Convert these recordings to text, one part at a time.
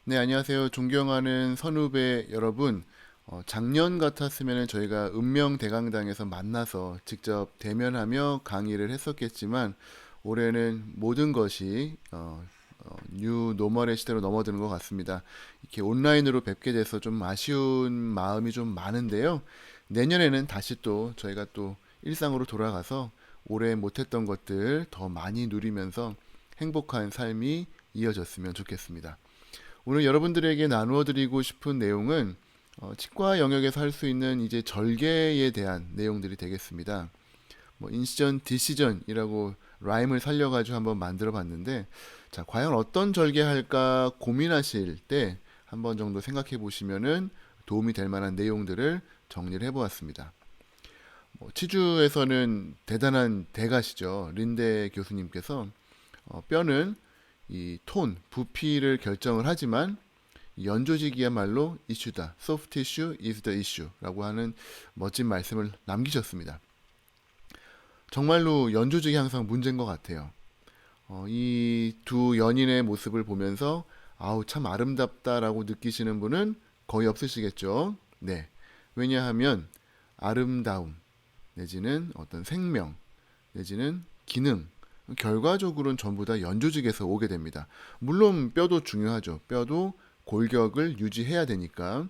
네, 안녕하세요. 존경하는 선후배 여러분. 작년 같았으면 저희가 읍명대강당에서 만나서 직접 대면하며 강의를 했었겠지만 올해는 모든 것이 뉴 노멀의 시대로 넘어드는 것 같습니다. 이렇게 온라인으로 뵙게 돼서 좀 아쉬운 마음이 좀 많은데요. 내년에는 다시 또 저희가 또 일상으로 돌아가서 올해 못했던 것들 더 많이 누리면서 행복한 삶이 이어졌으면 좋겠습니다. 오늘 여러분들에게 나누어 드리고 싶은 내용은 치과 영역에서 할 수 있는 이제 절개에 대한 내용들이 되겠습니다. 뭐 인시전, 디시전이라고 라임을 살려가지고 한번 만들어 봤는데, 자, 과연 어떤 절개할까 고민하실 때 한번 정도 생각해 보시면은 도움이 될 만한 내용들을 정리를 해 보았습니다. 치주에서는 대단한 대가시죠. 린데 교수님께서 뼈는 이 톤, 부피를 결정을 하지만 연조직이야말로 이슈다. Soft tissue is the issue라고 하는 멋진 말씀을 남기셨습니다. 정말로 연조직이 항상 문제인 것 같아요. 이 두 연인의 모습을 보면서 아우 참 아름답다라고 느끼시는 분은 거의 없으시겠죠. 네. 왜냐하면 아름다움 내지는 어떤 생명 내지는 기능 결과적으로는 전부 다 연조직에서 오게 됩니다. 물론 뼈도 중요하죠. 뼈도 골격을 유지해야 되니까.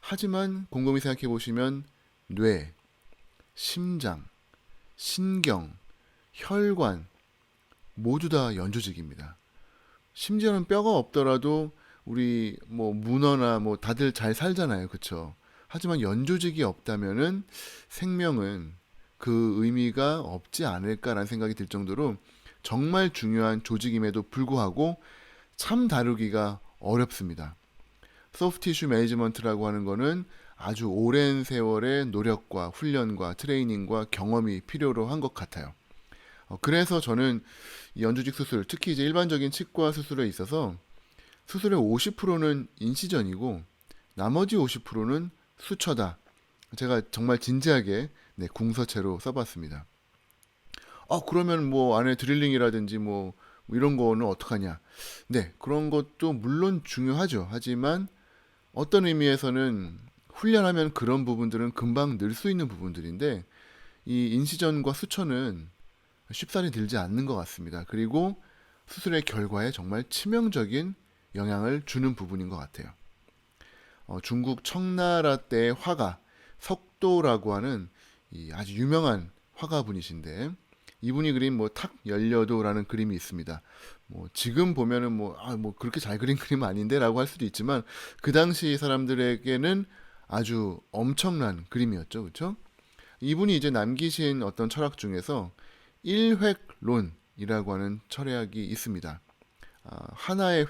하지만 곰곰이 생각해 보시면 뇌, 심장, 신경, 혈관 모두 다 연조직입니다. 심지어는 뼈가 없더라도 우리 뭐 문어나 뭐 다들 잘 살잖아요. 그쵸? 하지만 연조직이 없다면은 생명은 그 의미가 없지 않을까라는 생각이 들 정도로 정말 중요한 조직임에도 불구하고 참 다루기가 어렵습니다. 소프티슈 매니지먼트라고 하는 거는 아주 오랜 세월의 노력과 훈련과 트레이닝과 경험이 필요로 한 것 같아요. 그래서 저는 연조직 수술, 특히 이제 일반적인 치과 수술에 있어서 수술의 50%는 인시전이고 나머지 50%는 수처다. 제가 정말 진지하게 네, 궁서체로 써봤습니다. 그러면 뭐 안에 드릴링이라든지 뭐 이런 거는 어떡하냐. 네, 그런 것도 물론 중요하죠. 하지만 어떤 의미에서는 훈련하면 그런 부분들은 금방 늘 수 있는 부분들인데 이 인시전과 수처는 쉽사리 들지 않는 것 같습니다. 그리고 수술의 결과에 정말 치명적인 영향을 주는 부분인 것 같아요. 중국 청나라 때의 화가 석도라고 하는 이 아주 유명한 화가분이신데 이분이 그린 뭐 탁 열려도라는 그림이 있습니다. 뭐 지금 보면은 뭐 그렇게 잘 그린 그림 아닌데라고 할 수도 있지만 그 당시 사람들에게는 아주 엄청난 그림이었죠, 그렇죠? 이분이 이제 남기신 어떤 철학 중에서 일획론이라고 하는 철학이 있습니다. 하나의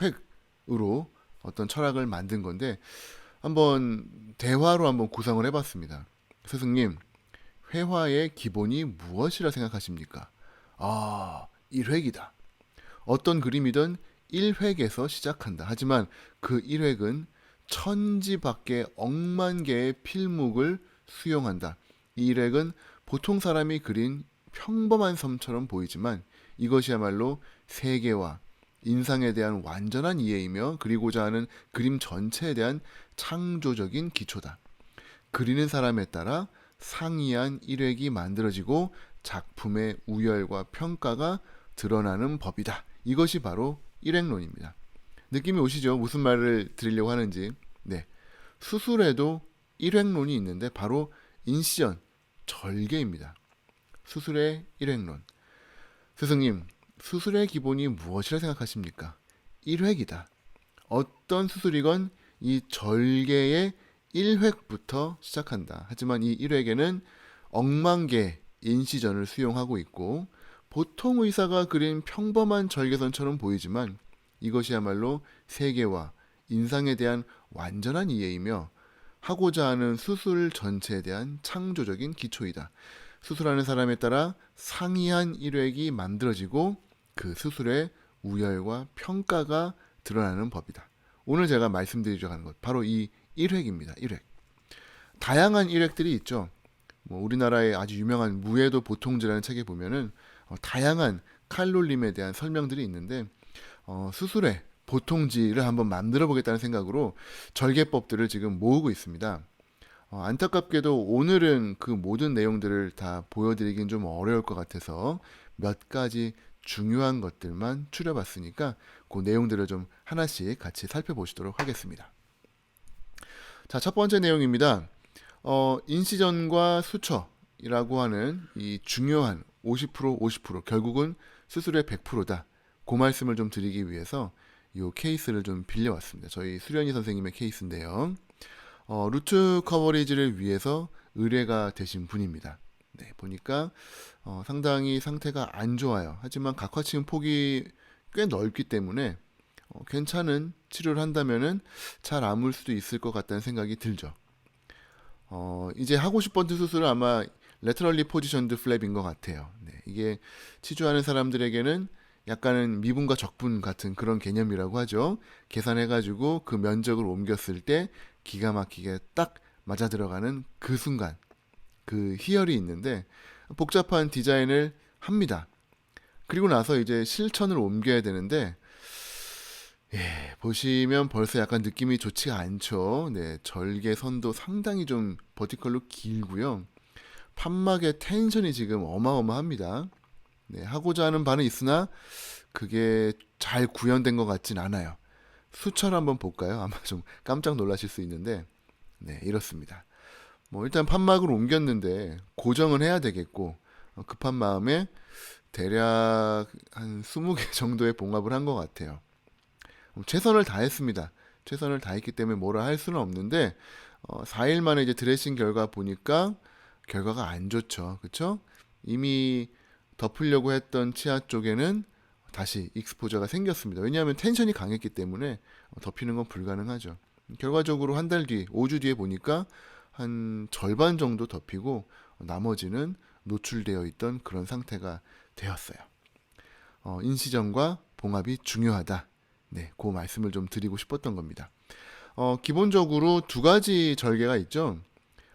획으로 어떤 철학을 만든 건데 한번 대화로 한번 구성을 해봤습니다. 스승님, 회화의 기본이 무엇이라 생각하십니까? 일획이다. 어떤 그림이든 1획에서 시작한다. 하지만 그 1획은 천지 밖의 억만 개의 필묵을 수용한다. 이 1획은 보통 사람이 그린 평범한 섬처럼 보이지만 이것이야말로 세계와 인상에 대한 완전한 이해이며 그리고자 하는 그림 전체에 대한 창조적인 기초다. 그리는 사람에 따라 상이한 일획이 만들어지고 작품의 우열과 평가가 드러나는 법이다. 이것이 바로 일획론입니다. 느낌이 오시죠? 무슨 말을 드리려고 하는지. 네. 수술에도 일획론이 있는데 바로 인시전, 절개입니다. 수술의 일획론. 스승님, 수술의 기본이 무엇이라 생각하십니까? 일획이다. 어떤 수술이건 이 절개의 1획부터 시작한다. 하지만 이 1획에는 억만 개 인시전을 수용하고 있고 보통 의사가 그린 평범한 절개선처럼 보이지만 이것이야말로 세계와 인상에 대한 완전한 이해이며 하고자 하는 수술 전체에 대한 창조적인 기초이다. 수술하는 사람에 따라 상이한 일획이 만들어지고 그 수술의 우열과 평가가 드러나는 법이다. 오늘 제가 말씀드리려고 하는 것 바로 이 1획입니다. 1획. 다양한 일획들이 있죠. 뭐 우리나라의 아주 유명한 무해도 보통제라는 책에 보면은 다양한 칼놀림에 대한 설명들이 있는데 수술에 보통지를 한번 만들어 보겠다는 생각으로 절개법들을 지금 모으고 있습니다. 안타깝게도 오늘은 그 모든 내용들을 다 보여드리긴 좀 어려울 것 같아서 몇 가지 중요한 것들만 추려봤으니까 그 내용들을 좀 하나씩 같이 살펴보시도록 하겠습니다. 자, 첫 번째 내용입니다. 인시전과 수처이라고 하는 이 중요한 50%, 50% 결국은 수술의 100%다. 그 말씀을 좀 드리기 위해서 이 케이스를 좀 빌려왔습니다. 저희 수련이 선생님의 케이스인데요. 루트 커버리지를 위해서 의뢰가 되신 분입니다. 네, 보니까 상당히 상태가 안 좋아요. 하지만 각화층 폭이 꽤 넓기 때문에 괜찮은 치료를 한다면은 잘 아물 수도 있을 것 같다는 생각이 들죠. 이제 하고 싶었던 수술은 아마 레터럴리 포지션드 플랩인 것 같아요. 네, 이게 치주하는 사람들에게는 약간은 미분과 적분 같은 그런 개념이라고 하죠. 계산해가지고 그 면적을 옮겼을 때 기가 막히게 딱 맞아 들어가는 그 순간, 그 희열이 있는데 복잡한 디자인을 합니다. 그리고 나서 이제 실천을 옮겨야 되는데 보시면 벌써 약간 느낌이 좋지가 않죠. 네, 절개선도 상당히 좀 버티컬로 길고요. 판막의 텐션이 지금 어마어마합니다. 네, 하고자 하는 바는 있으나 그게 잘 구현된 것 같진 않아요. 수철 한번 볼까요? 아마 좀 깜짝 놀라실 수 있는데 네, 이렇습니다. 뭐 일단 판막을 옮겼는데 고정은 해야 되겠고 급한 마음에 대략 한 20개 정도의 봉합을 한 것 같아요. 최선을 다했습니다. 최선을 다했기 때문에 뭐라 할 수는 없는데 4일 만에 이제 드레싱 결과 보니까 결과가 안 좋죠. 그렇죠? 이미 덮으려고 했던 치아 쪽에는 다시 익스포저가 생겼습니다. 왜냐하면 텐션이 강했기 때문에 덮이는 건 불가능하죠. 결과적으로 한 달 뒤, 5주 뒤에 보니까 한 절반 정도 덮이고 나머지는 노출되어 있던 그런 상태가 되었어요. 인시전과 봉합이 중요하다. 네, 그 말씀을 좀 드리고 싶었던 겁니다. 기본적으로 두 가지 절개가 있죠.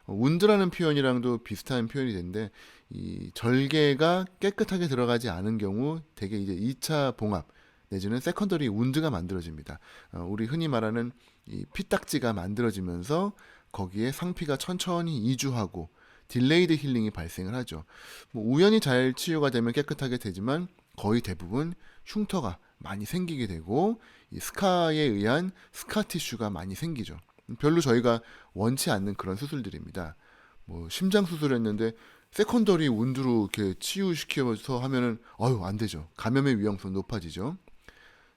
운드라는 표현이랑도 비슷한 표현이 되는데 이 절개가 깨끗하게 들어가지 않은 경우 대개 이제 2차 봉합 내지는 세컨더리 운드가 만들어집니다. 우리 흔히 말하는 이 피딱지가 만들어지면서 거기에 상피가 천천히 이주하고 딜레이드 힐링이 발생을 하죠. 뭐 우연히 잘 치유가 되면 깨끗하게 되지만 거의 대부분 흉터가 많이 생기게 되고 이 스카에 의한 스카 티슈가 많이 생기죠. 별로 저희가 원치 않는 그런 수술들입니다. 뭐 심장 수술했는데 세컨더리 운드로 이렇게 치유시켜서 하면은 안 되죠. 감염의 위험성 높아지죠.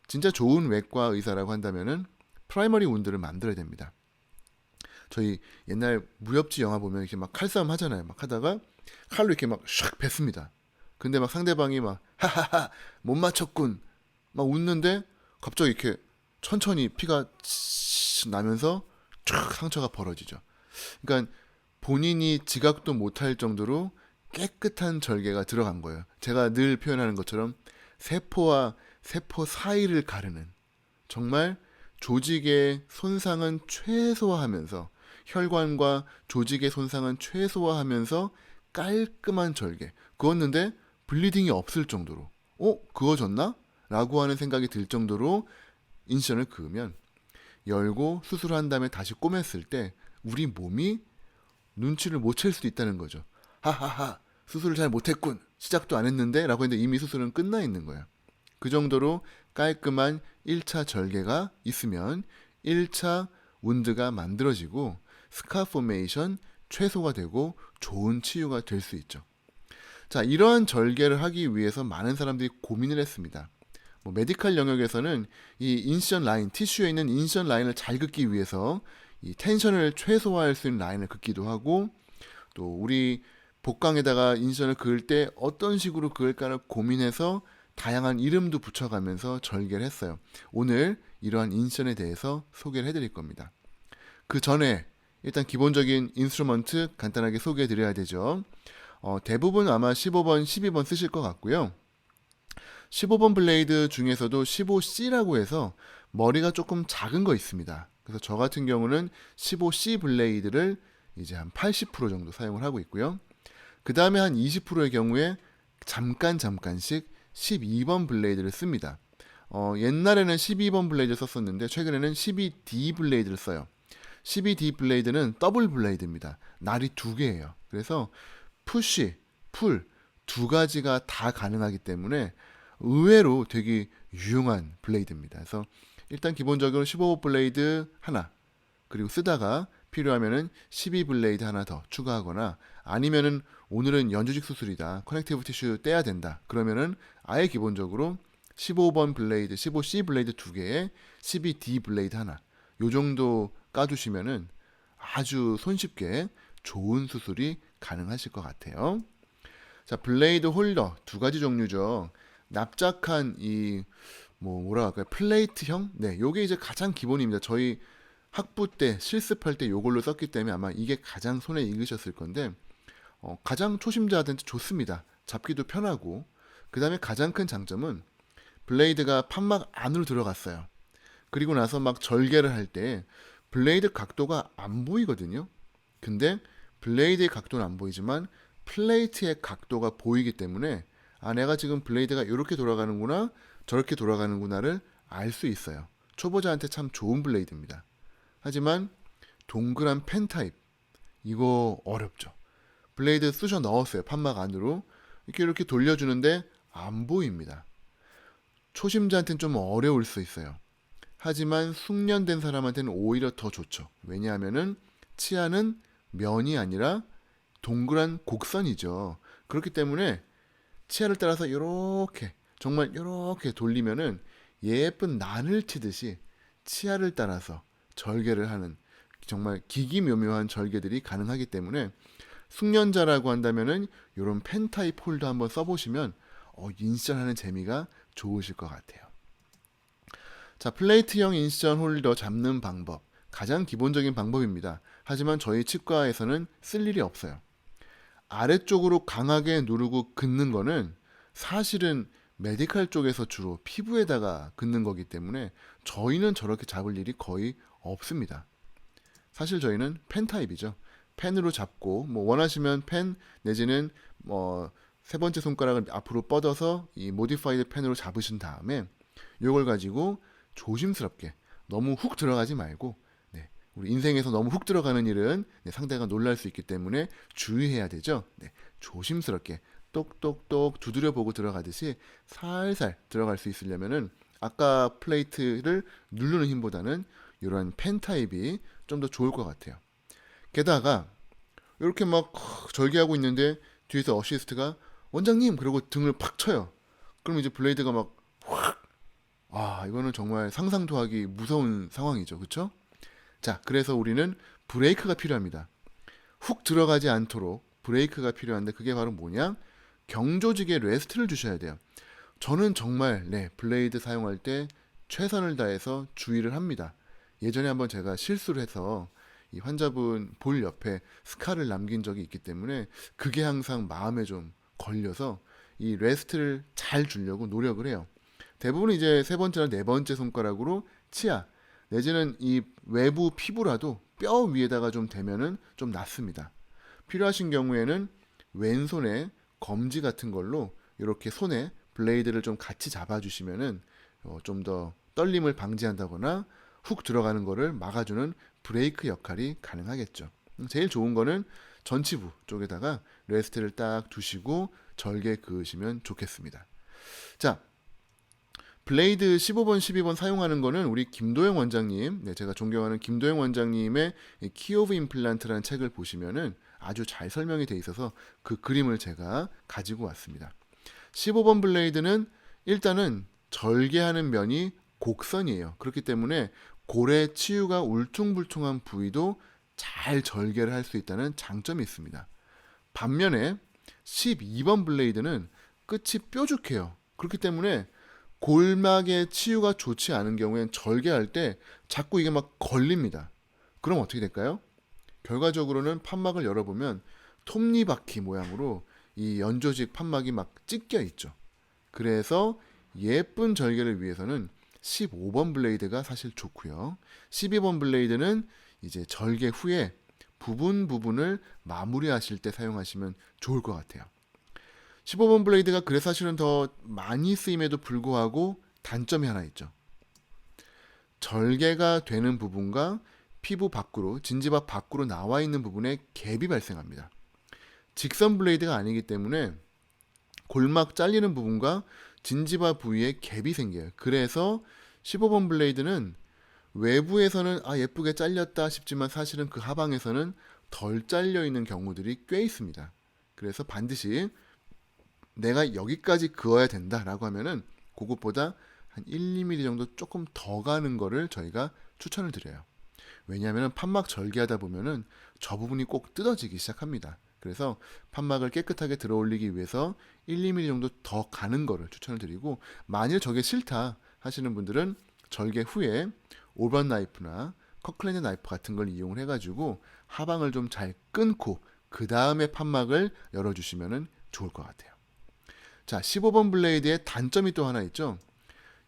진짜 좋은 외과 의사라고 한다면은 프라이머리 운드를 만들어야 됩니다. 저희 옛날 무협지 영화 보면 이렇게 막 칼싸움 하잖아요. 막 하다가 칼로 이렇게 막 샥 뱉습니다. 근데 막 상대방이 막 하하하 못 맞췄군 막 웃는데 갑자기 이렇게 천천히 피가 나면서 쫙 상처가 벌어지죠. 그러니까 본인이 지각도 못할 정도로 깨끗한 절개가 들어간 거예요. 제가 늘 표현하는 것처럼 세포와 세포 사이를 가르는 정말 조직의 손상은 최소화하면서 혈관과 조직의 손상은 최소화하면서 깔끔한 절개. 그었는데 블리딩이 없을 정도로 그어졌나? 라고 하는 생각이 들 정도로 인시전을 그으면 열고 수술한 다음에 다시 꼬맸을 때 우리 몸이 눈치를 못 챌 수도 있다는 거죠. 하하하 수술을 잘 못했군. 시작도 안 했는데 라고 했는데 이미 수술은 끝나 있는 거예요. 그 정도로 깔끔한 1차 절개가 있으면 1차 운드가 만들어지고 스카 포메이션 최소가 되고 좋은 치유가 될 수 있죠. 자, 이러한 절개를 하기 위해서 많은 사람들이 고민을 했습니다. 뭐 메디컬 영역에서는 이 인시전 라인, 티슈에 있는 인시전 라인을 잘 긋기 위해서 이 텐션을 최소화할 수 있는 라인을 긋기도 하고 또 우리 복강에다가 인시전을 그을 때 어떤 식으로 그을까를 고민해서 다양한 이름도 붙여가면서 절개를 했어요. 오늘 이러한 인시전에 대해서 소개를 해드릴 겁니다. 그 전에 일단 기본적인 인스트루먼트 간단하게 소개해 드려야 되죠. 대부분 아마 15번, 12번 쓰실 것 같고요. 15번 블레이드 중에서도 15C라고 해서 머리가 조금 작은 거 있습니다. 그래서 저 같은 경우는 15C 블레이드를 이제 한 80% 정도 사용을 하고 있고요. 그 다음에 한 20%의 경우에 잠깐씩 12번 블레이드를 씁니다. 옛날에는 12번 블레이드 썼었는데 최근에는 12D 블레이드를 써요. 12D 블레이드는 더블 블레이드입니다. 날이 두 개예요. 그래서 푸시, 풀 두 가지가 다 가능하기 때문에 의외로 되게 유용한 블레이드입니다. 그래서 일단 기본적으로 15 블레이드 하나, 그리고 쓰다가 필요하면은 12 블레이드 하나 더 추가하거나, 아니면은 오늘은 연주직 수술이다, 커넥티브 티슈 떼야 된다, 그러면은 아예 기본적으로 15번 블레이드, 15C 블레이드 두 개에 12D 블레이드 하나, 요 정도 까주시면은 아주 손쉽게 좋은 수술이 가능하실 것 같아요. 자, 블레이드 홀더 두 가지 종류죠. 납작한 이 뭐라 할까요? 플레이트형? 네, 요게 이제 가장 기본입니다. 저희 학부 때 실습할 때 요걸로 썼기 때문에 아마 이게 가장 손에 익으셨을 건데, 가장 초심자한테 좋습니다. 잡기도 편하고, 그 다음에 가장 큰 장점은 블레이드가 판막 안으로 들어갔어요. 그리고 나서 막 절개를 할 때 블레이드 각도가 안 보이거든요. 근데 블레이드의 각도는 안 보이지만 플레이트의 각도가 보이기 때문에, 아, 내가 지금 블레이드가 이렇게 돌아가는구나, 저렇게 돌아가는구나를 알 수 있어요. 초보자한테 참 좋은 블레이드입니다. 하지만 동그란 펜 타입, 이거 어렵죠. 블레이드 쑤셔 넣었어요. 판막 안으로. 이렇게 돌려주는데 안 보입니다. 초심자한테는 좀 어려울 수 있어요. 하지만 숙련된 사람한테는 오히려 더 좋죠. 왜냐하면은 치아는 면이 아니라 동그란 곡선이죠. 그렇기 때문에 치아를 따라서 이렇게, 정말 이렇게 돌리면은 예쁜 난을 치듯이 치아를 따라서 절개를 하는 정말 기기묘묘한 절개들이 가능하기 때문에, 숙련자라고 한다면은 이런 펜 타입 홀더 한번 써보시면 인시전하는 재미가 좋으실 것 같아요. 자, 플레이트형 인시전 홀더 잡는 방법, 가장 기본적인 방법입니다. 하지만 저희 치과에서는 쓸 일이 없어요. 아래쪽으로 강하게 누르고 긋는 거는 사실은 메디칼 쪽에서 주로 피부에다가 긋는 거기 때문에 저희는 저렇게 잡을 일이 거의 없습니다. 사실 저희는 펜 타입이죠. 펜으로 잡고, 뭐 원하시면 펜 내지는 세 번째 손가락을 앞으로 뻗어서 이 모디파이드 펜으로 잡으신 다음에 이걸 가지고 조심스럽게, 너무 훅 들어가지 말고, 네, 우리 인생에서 너무 훅 들어가는 일은 상대가 놀랄 수 있기 때문에 주의해야 되죠. 네, 조심스럽게 똑똑똑 두드려 보고 들어가듯이 살살 들어갈 수 있으려면은 아까 플레이트를 누르는 힘보다는 이런 펜 타입이 좀 더 좋을 것 같아요. 게다가 이렇게 막 절개하고 있는데 뒤에서 어시스트가 원장님 그러고 등을 팍 쳐요. 그럼 이제 블레이드가 막 확, 아, 이거는 정말 상상도 하기 무서운 상황이죠. 그렇죠? 자, 그래서 우리는 브레이크가 필요합니다. 훅 들어가지 않도록 브레이크가 필요한데, 그게 바로 뭐냐? 경조직에 레스트를 주셔야 돼요. 저는 정말 블레이드 사용할 때 최선을 다해서 주의를 합니다. 예전에 한번 제가 실수를 해서 이 환자분 볼 옆에 스카를 남긴 적이 있기 때문에 그게 항상 마음에 좀 걸려서 이 레스트를 잘 주려고 노력을 해요. 대부분 이제 세 번째나 네 번째 손가락으로 치아 내지는 이 외부 피부라도 뼈 위에다가 좀 대면은 좀 낫습니다. 필요하신 경우에는 왼손에 검지 같은 걸로 이렇게 손에 블레이드를 좀 같이 잡아주시면은 좀 더 떨림을 방지한다거나 훅 들어가는 거를 막아주는 브레이크 역할이 가능하겠죠. 제일 좋은 거는 전치부 쪽에다가 레스트를 딱 두시고 절개 그으시면 좋겠습니다. 자, 블레이드 15번, 12번 사용하는 거는 우리 김도영 원장님, 제가 존경하는 김도영 원장님의 키 오브 임플란트라는 책을 보시면은 아주 잘 설명이 돼 있어서 그 그림을 제가 가지고 왔습니다. 15번 블레이드는 일단은 절개하는 면이 곡선이에요. 그렇기 때문에 고래 치유가 울퉁불퉁한 부위도 잘 절개를 할 수 있다는 장점이 있습니다. 반면에 12번 블레이드는 끝이 뾰족해요. 그렇기 때문에 골막의 치유가 좋지 않은 경우엔 절개할 때 자꾸 이게 막 걸립니다. 그럼 어떻게 될까요? 결과적으로는 판막을 열어보면 톱니바퀴 모양으로 이 연조직 판막이 막 찢겨 있죠. 그래서 예쁜 절개를 위해서는 15번 블레이드가 사실 좋고요. 12번 블레이드는 이제 절개 후에 부분을 마무리하실 때 사용하시면 좋을 것 같아요. 15번 블레이드가 그래서 사실은 더 많이 쓰임에도 불구하고 단점이 하나 있죠. 절개가 되는 부분과 피부 밖으로, 진지바 밖으로 나와 있는 부분에 갭이 발생합니다. 직선 블레이드가 아니기 때문에 골막 잘리는 부분과 진지바 부위에 갭이 생겨요. 그래서 15번 블레이드는 외부에서는 예쁘게 잘렸다 싶지만 사실은 그 하방에서는 덜 잘려 있는 경우들이 꽤 있습니다. 그래서 반드시 내가 여기까지 그어야 된다라고 하면은 그것보다 한 1, 2mm 정도 조금 더 가는 거를 저희가 추천을 드려요. 왜냐하면 판막 절개하다 보면은 저 부분이 꼭 뜯어지기 시작합니다. 그래서 판막을 깨끗하게 들어 올리기 위해서 1, 2mm 정도 더 가는 거를 추천을 드리고, 만일 저게 싫다 하시는 분들은 절개 후에 오번 나이프나 커클랜드 나이프 같은 걸 이용을 해가지고 하방을 좀 잘 끊고 그 다음에 판막을 열어주시면 좋을 것 같아요. 자, 15번 블레이드의 단점이 또 하나 있죠.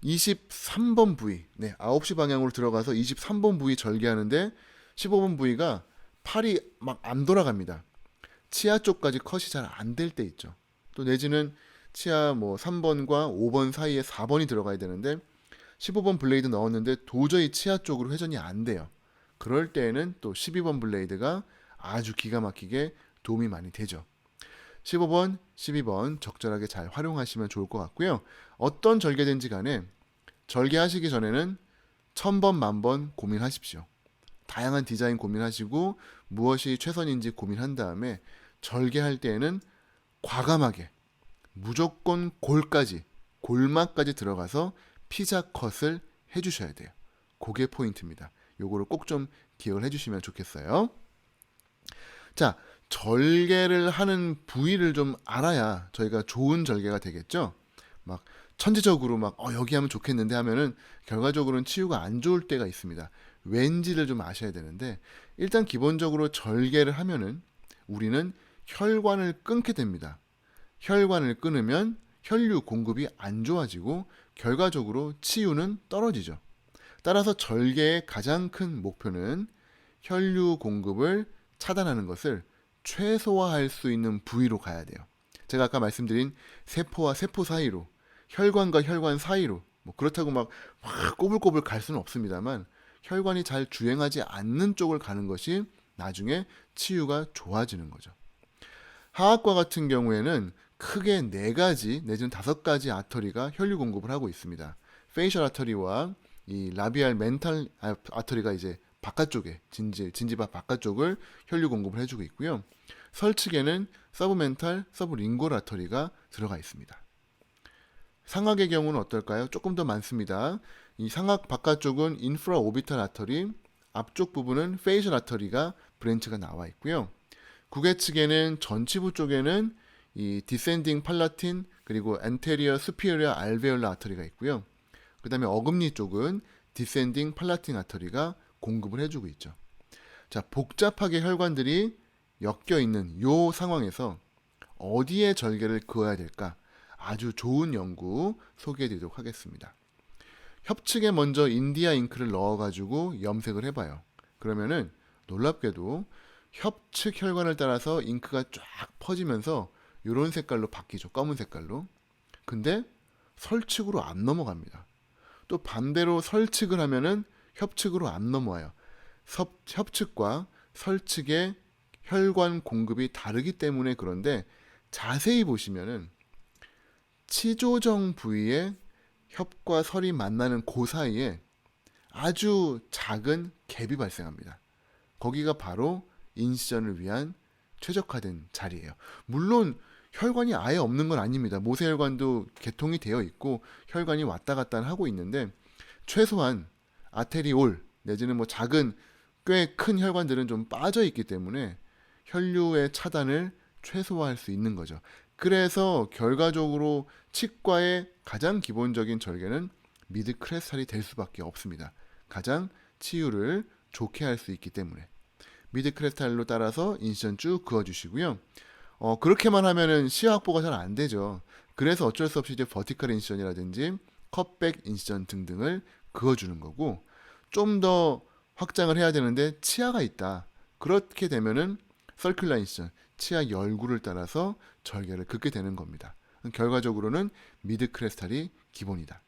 23번 부위, 9시 방향으로 들어가서 23번 부위 절개하는데 15번 부위가 팔이 막 안 돌아갑니다. 치아 쪽까지 컷이 잘 안 될 때 있죠. 또 내지는 치아 3번과 5번 사이에 4번이 들어가야 되는데 15번 블레이드 넣었는데 도저히 치아 쪽으로 회전이 안 돼요. 그럴 때에는 또 12번 블레이드가 아주 기가 막히게 도움이 많이 되죠. 15번, 12번 적절하게 잘 활용하시면 좋을 것 같고요. 어떤 절개든지 간에 절개하시기 전에는 1000번, 10,000번 고민하십시오. 다양한 디자인 고민하시고 무엇이 최선인지 고민한 다음에 절개할 때에는 과감하게 무조건 골막까지 들어가서 피자 컷을 해주셔야 돼요. 그게 포인트입니다. 요거를 꼭 좀 기억을 해주시면 좋겠어요. 자, 절개를 하는 부위를 좀 알아야 저희가 좋은 절개가 되겠죠. 막 천지적으로 여기 하면 좋겠는데 하면은 결과적으로는 치유가 안 좋을 때가 있습니다. 왠지를 좀 아셔야 되는데, 일단 기본적으로 절개를 하면은 우리는 혈관을 끊게 됩니다. 혈관을 끊으면 혈류 공급이 안 좋아지고 결과적으로 치유는 떨어지죠. 따라서 절개의 가장 큰 목표는 혈류 공급을 차단하는 것을 최소화할 수 있는 부위로 가야 돼요. 제가 아까 말씀드린 세포와 세포 사이로, 혈관과 혈관 사이로, 그렇다고 막 꼬불꼬불 갈 수는 없습니다만 혈관이 잘 주행하지 않는 쪽을 가는 것이 나중에 치유가 좋아지는 거죠. 하악과 같은 경우에는 크게 4가지 내지는 5가지 아터리가 혈류 공급을 하고 있습니다. 페이셜 아터리와 이 라비알 멘탈 아터리가 이제 바깥쪽에 진지바 바깥쪽을 혈류 공급을 해주고 있고요. 설측에는 서브멘탈, 서브링골 아터리가 들어가 있습니다. 상악의 경우는 어떨까요? 조금 더 많습니다. 이 상악 바깥쪽은 인프라 오비탈 아터리, 앞쪽 부분은 페이셜 아터리가 브랜치가 나와 있고요. 구개측에는 전치부 쪽에는 이 디센딩 팔라틴 그리고 엔테리어 스피어리어 알베올라 아터리가 있고요. 그 다음에 어금니 쪽은 디센딩 팔라틴 아터리가 공급을 해주고 있죠. 자, 복잡하게 혈관들이 엮여 있는 요 상황에서 어디에 절개를 그어야 될까? 아주 좋은 연구 소개해 드리도록 하겠습니다. 협측에 먼저 인디아 잉크를 넣어가지고 염색을 해봐요. 그러면은 놀랍게도 협측 혈관을 따라서 잉크가 쫙 퍼지면서 이런 색깔로 바뀌죠. 검은 색깔로. 근데 설측으로 안 넘어갑니다. 또 반대로 설측을 하면은 협측으로 안 넘어와요. 협측과 설측의 혈관 공급이 다르기 때문에 그런데 자세히 보시면은 치조정 부위에 협과 설이 만나는 그 사이에 아주 작은 갭이 발생합니다. 거기가 바로 인시전을 위한 최적화된 자리예요. 물론 혈관이 아예 없는 건 아닙니다. 모세혈관도 개통이 되어 있고 혈관이 왔다 갔다 하고 있는데 최소한 아테리올 내지는 작은 꽤 큰 혈관들은 좀 빠져 있기 때문에 혈류의 차단을 최소화할 수 있는 거죠. 그래서 결과적으로 치과의 가장 기본적인 절개는 미드 크레스탈이 될 수밖에 없습니다. 가장 치유를 좋게 할 수 있기 때문에 미드 크레스탈로 따라서 인시전 쭉 그어주시고요. 그렇게만 하면은 시야 확보가 잘 안 되죠. 그래서 어쩔 수 없이 이제 버티컬 인시전이라든지 컷백 인시전 등등을 그어주는 거고, 좀 더 확장을 해야 되는데 치아가 있다. 그렇게 되면은 서큘러 인시전, 치아 열구를 따라서 절개를 긋게 되는 겁니다. 결과적으로는 미드 크레스탈이 기본이다.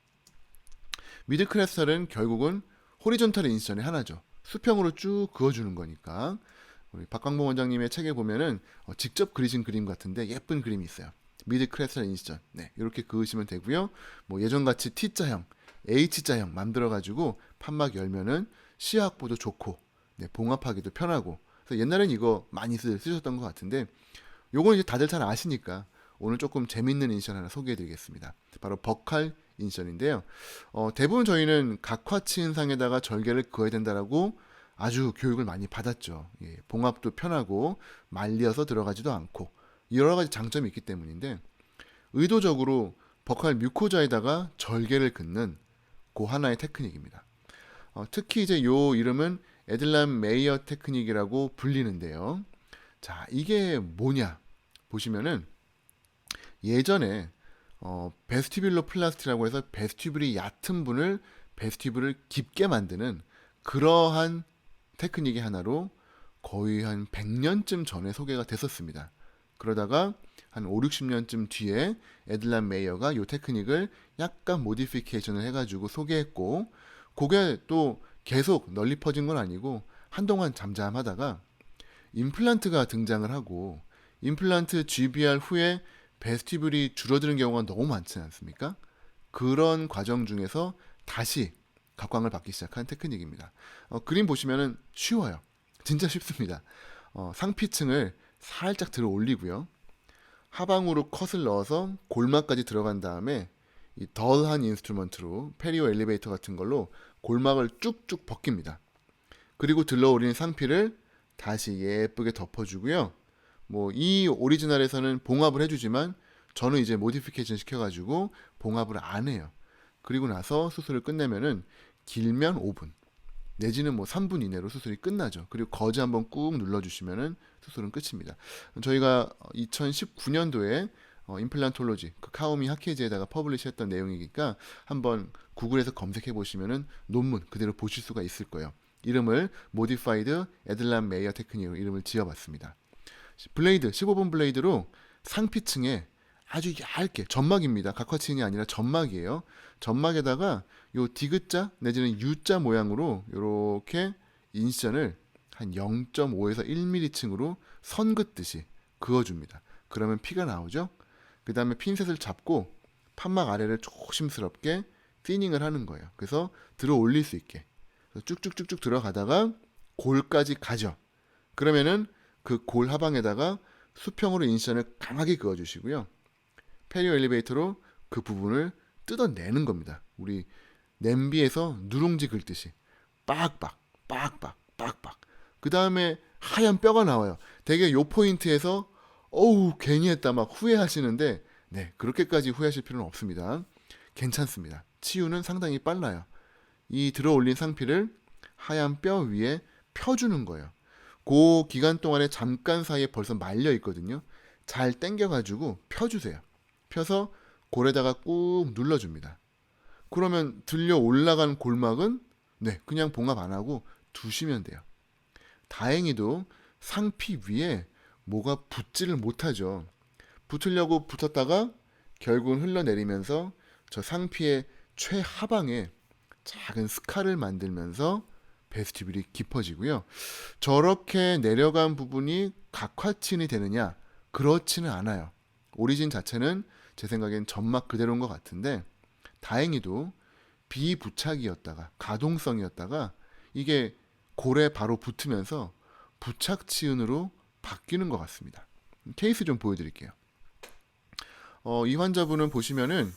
미드크레스탈은 결국은 호리존탈 인시전의 하나죠. 수평으로 쭉 그어주는 거니까. 우리 박광봉 원장님의 책에 보면은 직접 그리신 그림 같은데 예쁜 그림이 있어요. 미드크레스탈 인시전. 네, 이렇게 그으시면 되고요. 뭐 예전같이 T자형, H자형 만들어가지고 판막 열면은 시야 확보도 좋고, 네, 봉합하기도 편하고. 그래서 옛날엔 이거 많이 쓰셨던 것 같은데, 요건 이제 다들 잘 아시니까 오늘 조금 재밌는 인션 하나 소개해드리겠습니다. 바로 버칼 인션인데요. 대부분 저희는 각화치 현상에다가 절개를 그어야 된다라고 아주 교육을 많이 받았죠. 예, 봉합도 편하고 말려서 들어가지도 않고 여러 가지 장점이 있기 때문인데, 의도적으로 버칼 뮤코자에다가 절개를 긋는 그 하나의 테크닉입니다. 특히 이제 요 이름은 에들람 메이어 테크닉이라고 불리는데요. 자, 이게 뭐냐 보시면은 예전에 베스티뷸러 플라스티라고 해서 베스티뷸이 얕은 분을 베스티뷸를 깊게 만드는 그러한 테크닉의 하나로 거의 한 100년쯤 전에 소개가 됐었습니다. 그러다가 한 5, 60년쯤 뒤에 에들람 메이어가 이 테크닉을 약간 모디피케이션을 해가지고 소개했고, 그게 또 계속 널리 퍼진 건 아니고 한동안 잠잠하다가 임플란트가 등장을 하고, 임플란트 GBR 후에 베스티뷸이 줄어드는 경우가 너무 많지 않습니까? 그런 과정 중에서 다시 각광을 받기 시작한 테크닉입니다. 그림 보시면은 쉬워요. 진짜 쉽습니다. 상피층을 살짝 들어 올리고요. 하방으로 컷을 넣어서 골막까지 들어간 다음에 이 덜한 인스트루먼트로 페리오 엘리베이터 같은 걸로 골막을 쭉쭉 벗깁니다. 그리고 들러 올린 상피를 다시 예쁘게 덮어주고요. 뭐 이 오리지널에서는 봉합을 해주지만 저는 이제 모디피케이션 시켜가지고 봉합을 안 해요. 그리고 나서 수술을 끝내면은 길면 5분 내지는 뭐 3분 이내로 수술이 끝나죠. 그리고 거즈 한번 꾹 눌러주시면은 수술은 끝입니다. 저희가 2019년도에 임플란톨로지 그 카오미 하케이지에다가 퍼블리시했던 내용이니까 한번 구글에서 검색해 보시면은 논문 그대로 보실 수가 있을 거예요. 이름을 모디파이드 에들람 메이어 테크닉으로 이름을 지어봤습니다. 블레이드 15분 블레이드로 상피층에 아주 얇게 점막입니다. 각화층이 아니라 점막이에요. 점막에다가 요 디귿자 내지는 U자 모양으로 이렇게 인시전을 한 0.5에서 1mm층으로 선 긋듯이 그어줍니다. 그러면 피가 나오죠. 그 다음에 핀셋을 잡고 판막 아래를 조심스럽게 티닝을 하는 거예요. 그래서 들어 올릴 수 있게 쭉쭉쭉쭉 들어가다가 골까지 가죠. 그러면은 그 골 하방에다가 수평으로 인시전을 강하게 그어주시고요. 페리오 엘리베이터로 그 부분을 뜯어내는 겁니다. 우리 냄비에서 누룽지 긁듯이 빡빡 빡빡 빡빡. 그 다음에 하얀 뼈가 나와요. 되게 요 포인트에서 어우 괜히 했다 막 후회하시는데, 네, 그렇게까지 후회하실 필요는 없습니다. 괜찮습니다. 치유는 상당히 빨라요. 이 들어 올린 상피를 하얀 뼈 위에 펴주는 거예요. 그 기간 동안에 잠깐 사이에 벌써 말려 있거든요. 잘 당겨가지고 펴주세요. 펴서 골에다가 꾹 눌러줍니다. 그러면 들려 올라간 골막은 네, 그냥 봉합 안 하고 두시면 돼요. 다행히도 상피 위에 뭐가 붙지를 못하죠. 붙으려고 붙었다가 결국은 흘러내리면서 저 상피의 최하방에 작은 스카를 만들면서 베스티뷸이 깊어지고요. 저렇게 내려간 부분이 각화친이 되느냐? 그렇지는 않아요. 오리진 자체는 제 생각엔 점막 그대로인 것 같은데, 다행히도 비부착이었다가 가동성이었다가 이게 골에 바로 붙으면서 부착치은으로 바뀌는 것 같습니다. 케이스 좀 보여드릴게요. 이 환자분은 보시면은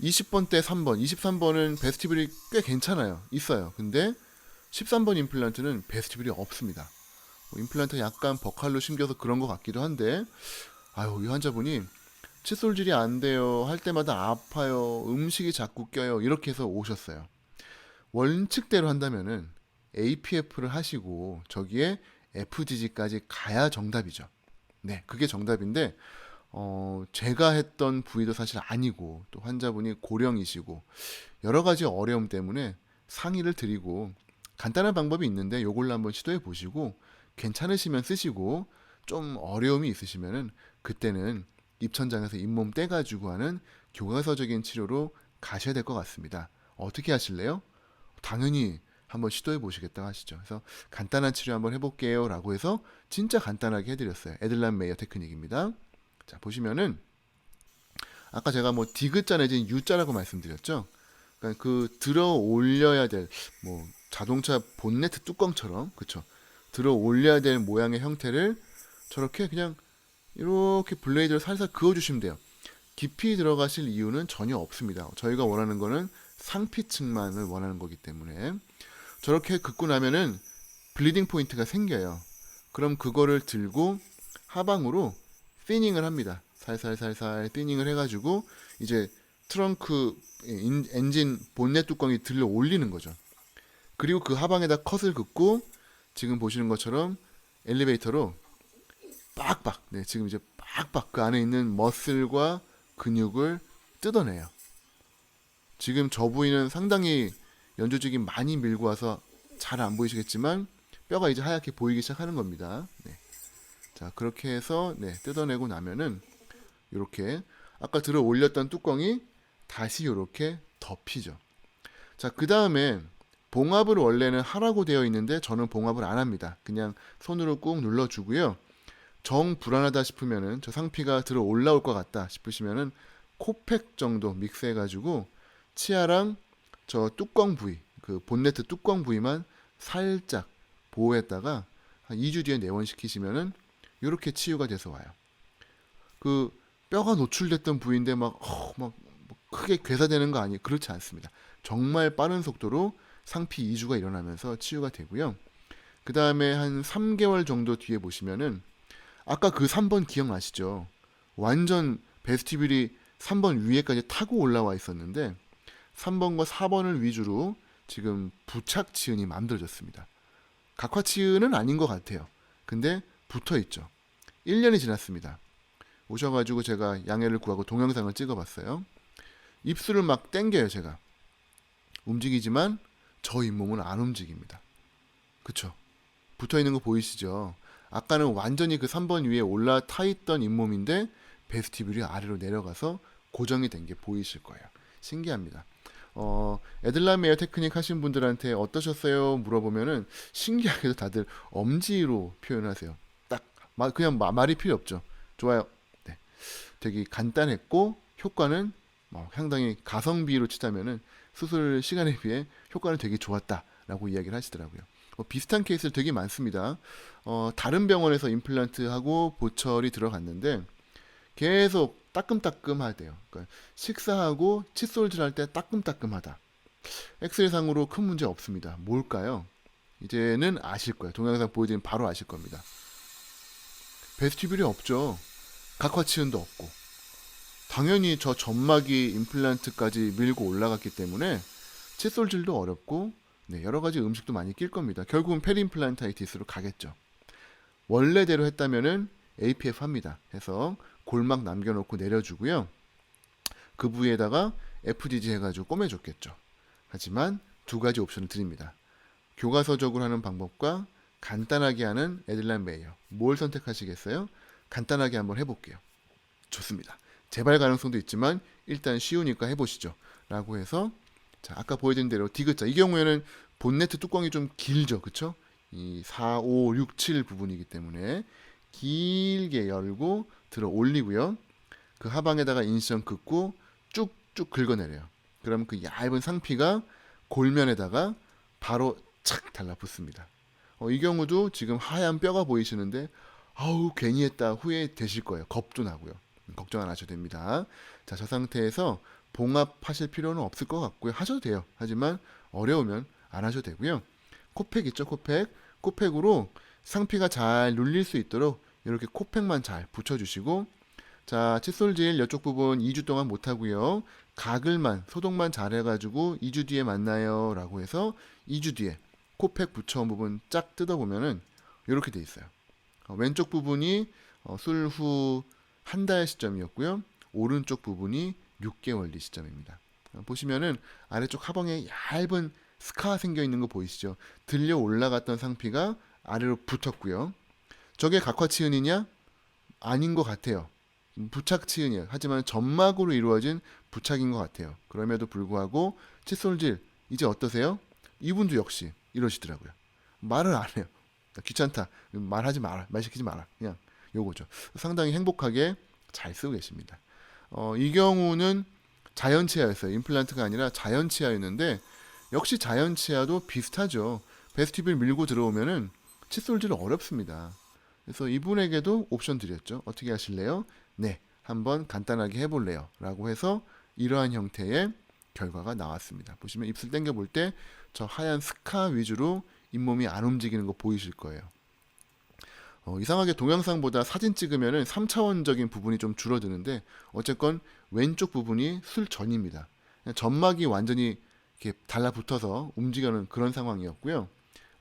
20번 때 3번, 23번은 베스티뷸이 꽤 괜찮아요. 있어요. 근데 13번 임플란트는 베스티뷸이 없습니다. 임플란트 약간 버칼로 심겨서 그런 것 같기도 한데, 아유, 이 환자분이 칫솔질이 안 돼요. 할 때마다 아파요. 음식이 자꾸 껴요. 이렇게 해서 오셨어요. 원칙대로 한다면은 APF를 하시고 저기에 FGG까지 가야 정답이죠. 네, 그게 정답인데, 제가 했던 부위도 사실 아니고 또 환자분이 고령이시고 여러 가지 어려움 때문에 상의를 드리고 간단한 방법이 있는데 요걸로 한번 시도해 보시고 괜찮으시면 쓰시고 좀 어려움이 있으시면은 그때는 입천장에서 잇몸 떼가지고 하는 교과서적인 치료로 가셔야 될 것 같습니다. 어떻게 하실래요? 당연히 한번 시도해 보시겠다고 하시죠. 그래서 간단한 치료 한번 해볼게요 라고 해서 진짜 간단하게 해드렸어요. 에들란 메이어 테크닉입니다. 자, 보시면은 아까 제가 뭐 디귿자 내지는 U자라고 말씀드렸죠. 그러니까 그 들어 올려야 될 뭐 자동차 본네트 뚜껑처럼, 그쵸, 들어 올려야 될 모양의 형태를 저렇게 그냥 이렇게 블레이드로 살살 그어주시면 돼요. 깊이 들어가실 이유는 전혀 없습니다. 저희가 원하는 거는 상피층만을 원하는 거기 때문에 저렇게 긋고 나면은 블리딩 포인트가 생겨요. 그럼 그거를 들고 하방으로 피닝을 합니다. 살살살살 피닝을 해가지고 이제 트렁크 엔진 본넷 뚜껑이 들려 올리는 거죠. 그리고 그 하방에다 컷을 긋고 지금 보시는 것처럼 엘리베이터로 빡빡, 네, 지금 이제 빡빡 그 안에 있는 머슬과 근육을 뜯어내요. 지금 저 부위는 상당히 연조직이 많이 밀고 와서 잘 안 보이시겠지만 뼈가 이제 하얗게 보이기 시작하는 겁니다. 네. 자, 그렇게 해서 네, 뜯어내고 나면은 이렇게 아까 들어 올렸던 뚜껑이 다시 이렇게 덮이죠. 자, 그 다음에 봉합을 원래는 하라고 되어 있는데 저는 봉합을 안 합니다. 그냥 손으로 꾹 눌러주고요. 정 불안하다 싶으면은 저 상피가 들어 올라올 것 같다 싶으시면은 코팩 정도 믹스해가지고 치아랑 저 뚜껑 부위, 그 본네트 뚜껑 부위만 살짝 보호했다가 한 2주 뒤에 내원시키시면은 이렇게 치유가 돼서 와요. 그 뼈가 노출됐던 부위인데 막 크게 괴사되는 거 아니에요? 그렇지 않습니다. 정말 빠른 속도로 상피 이주가 일어나면서 치유가 되고요. 그 다음에 한 3개월 정도 뒤에 보시면은 아까 그 3번 기억나시죠? 완전 베스티뷴이 3번 위에까지 타고 올라와 있었는데 3번과 4번을 위주로 지금 부착치은이 만들어졌습니다. 각화치은은 아닌 것 같아요. 근데 붙어 있죠. 1년이 지났습니다. 오셔가지고 제가 양해를 구하고 동영상을 찍어봤어요. 입술을 막 당겨요, 제가. 움직이지만 저 잇몸은 안 움직입니다. 그쵸? 붙어 있는 거 보이시죠? 아까는 완전히 그 3번 위에 올라타 있던 잇몸인데 베스티뷴이 아래로 내려가서 고정이 된 게 보이실 거예요. 신기합니다. 에들란 메이어 테크닉 하신 분들한테 어떠셨어요? 물어보면은 신기하게도 다들 엄지로 표현하세요. 딱 그냥 말이 필요 없죠. 좋아요. 네. 되게 간단했고 효과는 상당히 가성비로 치자면은 수술 시간에 비해 효과는 되게 좋았다라고 이야기를 하시더라고요. 비슷한 케이스를 되게 많습니다. 다른 병원에서 임플란트하고 보철이 들어갔는데 계속 따끔따끔하대요. 그러니까 식사하고 칫솔질 할 때 따끔따끔하다. 엑스레이상으로 큰 문제 없습니다. 뭘까요? 이제는 아실 거예요. 동영상 보여드리면 바로 아실 겁니다. 베스티뷴이 없죠. 각화치은도 없고. 당연히 저 점막이 임플란트까지 밀고 올라갔기 때문에 칫솔질도 어렵고 네, 여러 가지 음식도 많이 낄 겁니다. 결국은 페리임플란타이티스로 가겠죠. 원래대로 했다면은 APF 합니다. 해서 골막 남겨놓고 내려주고요. 그 부위에다가 FDG 해가지고 꼬매줬겠죠. 하지만 두 가지 옵션을 드립니다. 교과서적으로 하는 방법과 간단하게 하는 에들란 메이어. 뭘 선택하시겠어요? 간단하게 한번 해볼게요. 좋습니다. 재발 가능성도 있지만 일단 쉬우니까 해보시죠. 라고 해서 자, 아까 보여드린 대로 디귿자. 이 경우에는 본네트 뚜껑이 좀 길죠. 그쵸? 이 4, 5, 6, 7 부분이기 때문에 길게 열고 들어 올리고요. 그 하방에다가 인시전 긋고 쭉쭉 긁어내려요. 그럼 그 얇은 상피가 골면에다가 바로 착 달라붙습니다. 이 경우도 지금 하얀 뼈가 보이시는데 아우 괜히 했다 후회되실 거예요. 겁도 나고요. 걱정 안 하셔도 됩니다. 자, 저 상태에서 봉합하실 필요는 없을 것 같고요. 하셔도 돼요. 하지만 어려우면 안 하셔도 되고요. 코팩 있죠, 코팩. 코팩으로 상피가 잘 눌릴 수 있도록 이렇게 코팩만 잘 붙여주시고 자, 칫솔질 이쪽 부분 2주 동안 못하고요. 가글만, 소독만 잘 해가지고 2주 뒤에 만나요 라고 해서 2주 뒤에 코팩 붙여온 부분 쫙 뜯어보면은 이렇게 돼 있어요. 왼쪽 부분이 술 후 한 달 시점이었고요. 오른쪽 부분이 6개월 뒤 시점입니다. 보시면은 아래쪽 하방에 얇은 스카 생겨 있는 거 보이시죠? 들려 올라갔던 상피가 아래로 붙었고요. 저게 각화치은이냐? 아닌 것 같아요. 부착 치은이에요. 하지만 점막으로 이루어진 부착인 것 같아요. 그럼에도 불구하고 칫솔질 이제 어떠세요? 이분도 역시 이러시더라고요. 말을 안 해요. 귀찮다. 말하지 마라. 말 시키지 마라. 그냥 요거죠. 상당히 행복하게 잘 쓰고 계십니다. 이 경우는 자연치아였어요. 임플란트가 아니라 자연치아였는데 역시 자연치아도 비슷하죠. 베스티뷴 밀고 들어오면은 칫솔질 어렵습니다. 그래서 이분에게도 옵션 드렸죠. 어떻게 하실래요? 네, 한번 간단하게 해볼래요. 라고 해서 이러한 형태의 결과가 나왔습니다. 보시면 입술 당겨 볼 때 저 하얀 스카 위주로 잇몸이 안 움직이는 거 보이실 거예요. 이상하게 동영상보다 사진 찍으면은 3차원적인 부분이 좀 줄어드는데 어쨌건 왼쪽 부분이 술 전입니다. 점막이 완전히 이렇게 달라붙어서 움직이는 그런 상황이었고요.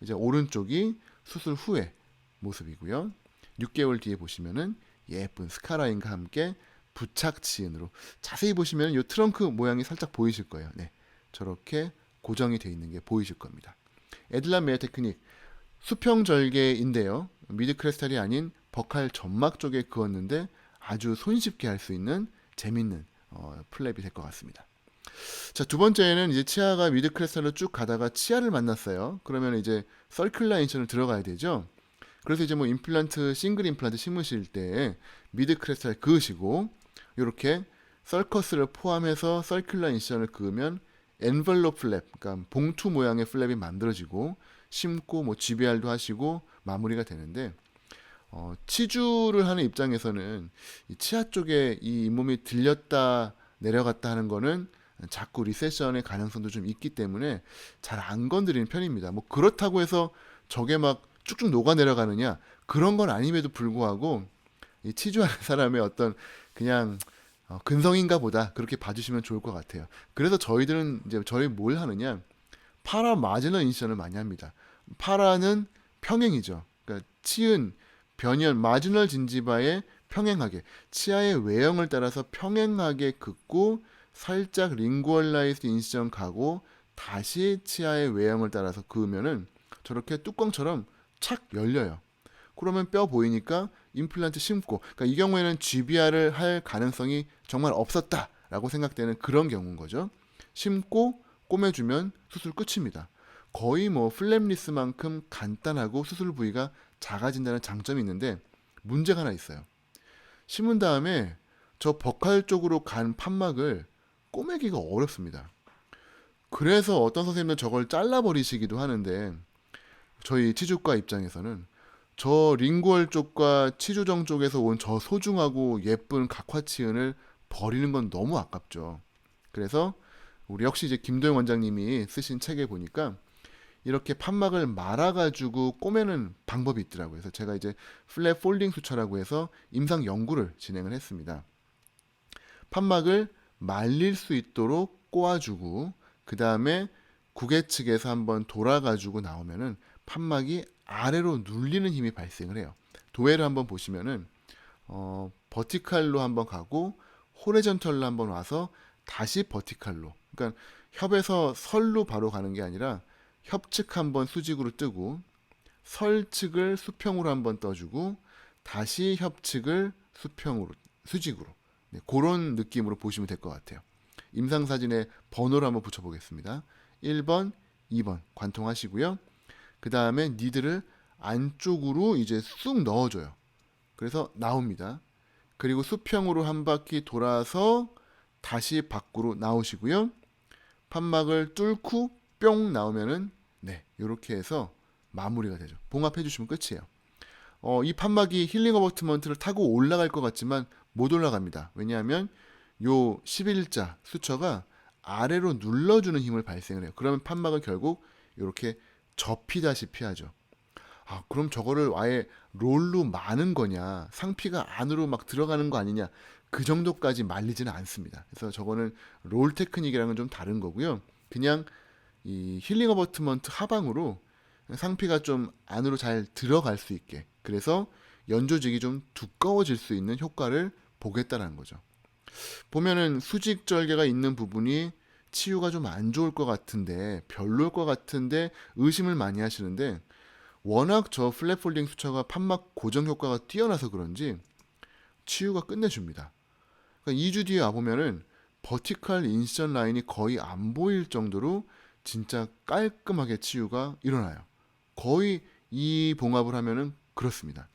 이제 오른쪽이 수술 후의 모습이고요. 6개월 뒤에 보시면은 예쁜 스카라인과 함께 부착 치은으로 자세히 보시면 이 트렁크 모양이 살짝 보이실 거예요. 네, 저렇게 고정이 되어 있는 게 보이실 겁니다. 에들란 메어 테크닉 수평 절개인데요. 미드 크레스탈이 아닌 버칼 점막 쪽에 그었는데 아주 손쉽게 할 수 있는 재밌는 플랩이 될 것 같습니다. 자, 두 번째는 이제 치아가 미드 크레스탈로 쭉 가다가 치아를 만났어요. 그러면 이제 서큘러 인션을 들어가야 되죠. 그래서 이제 뭐 임플란트 싱글 임플란트 심으실 때 미드 크레스탈 그으시고 이렇게 서커스를 포함해서 서큘러 인션을 그으면 엔벌롭 플랩, 그러니까 봉투 모양의 플랩이 만들어지고 심고 뭐 GBR도 하시고 마무리가 되는데 치주를 하는 입장에서는 이 치아 쪽에 이 잇몸이 들렸다 내려갔다 하는 거는 자꾸 리세션의 가능성도 좀 있기 때문에 잘 안 건드리는 편입니다. 뭐 그렇다고 해서 저게 막 쭉쭉 녹아 내려가느냐 그런 건 아님에도 불구하고 이 치주하는 사람의 어떤 그냥 근성인가 보다 그렇게 봐주시면 좋을 것 같아요. 그래서 저희들은 이제 저희 뭘 하느냐 파라 마지널 인션을 많이 합니다. 파라는 평행이죠. 그러니까 치은, 변연, 마지널 진지바에 평행하게 치아의 외형을 따라서 평행하게 긋고 살짝 링구얼라이즈 인시전 가고 다시 치아의 외형을 따라서 그으면은 저렇게 뚜껑처럼 착 열려요. 그러면 뼈 보이니까 임플란트 심고, 그러니까 이 경우에는 GBR을 할 가능성이 정말 없었다라고 생각되는 그런 경우인 거죠. 심고 꼬매주면 수술 끝입니다. 거의 뭐 플랩리스만큼 간단하고 수술 부위가 작아진다는 장점이 있는데 문제가 하나 있어요. 심은 다음에 저 버칼 쪽으로 간 판막을 꼬매기가 어렵습니다. 그래서 어떤 선생님은 저걸 잘라버리시기도 하는데 저희 치주과 입장에서는 저 링구얼 쪽과 치주정 쪽에서 온 저 소중하고 예쁜 각화치은을 버리는 건 너무 아깝죠. 그래서 우리 역시 이제 김도영 원장님이 쓰신 책에 보니까 이렇게 판막을 말아가지고 꼬매는 방법이 있더라고요. 그래서 제가 이제 플랫 폴딩 수처라고 해서 임상 연구를 진행을 했습니다. 판막을 말릴 수 있도록 꼬아주고 그 다음에 구개 측에서 한번 돌아가지고 나오면은 판막이 아래로 눌리는 힘이 발생을 해요. 도해를 한번 보시면은 버티칼로 한번 가고 호리전털로 한번 와서 다시 버티칼로. 그러니까 협에서 설로 바로 가는 게 아니라 협측 한번 수직으로 뜨고 설측을 수평으로 한번 떠주고 다시 협측을 수평으로 수직으로 네, 그런 느낌으로 보시면 될 것 같아요. 임상 사진에 번호를 한번 붙여보겠습니다. 1번, 2번 관통하시고요. 그 다음에 니들을 안쪽으로 이제 쑥 넣어줘요. 그래서 나옵니다. 그리고 수평으로 한 바퀴 돌아서 다시 밖으로 나오시고요. 판막을 뚫고 뿅 나오면은 네 이렇게 해서 마무리가 되죠. 봉합해 주시면 끝이에요. 이 판막이 힐링 어버트먼트를 타고 올라갈 것 같지만 못 올라갑니다. 왜냐하면 요 11자 수처가 아래로 눌러주는 힘을 발생을 해요. 그러면 판막은 결국 이렇게 접히다시피 하죠. 아, 그럼 저거를 아예 롤로 마는 거냐, 상피가 안으로 막 들어가는 거 아니냐, 그 정도까지 말리지는 않습니다. 그래서 저거는 롤 테크닉이랑은 좀 다른 거고요. 그냥 이 힐링 어버트먼트 하방으로 상피가 좀 안으로 잘 들어갈 수 있게, 그래서 연조직이 좀 두꺼워질 수 있는 효과를 보겠다는 거죠. 보면은 수직 절개가 있는 부분이 치유가 좀 안 좋을 것 같은데, 별로일 것 같은데 의심을 많이 하시는데, 워낙 저 플랫 폴딩 수처가 판막 고정 효과가 뛰어나서 그런지 치유가 끝내줍니다. 그러니까 2주 뒤에 와보면은 버티컬 인시전 라인이 거의 안 보일 정도로 진짜 깔끔하게 치유가 일어나요. 거의 이 봉합을 하면은 그렇습니다.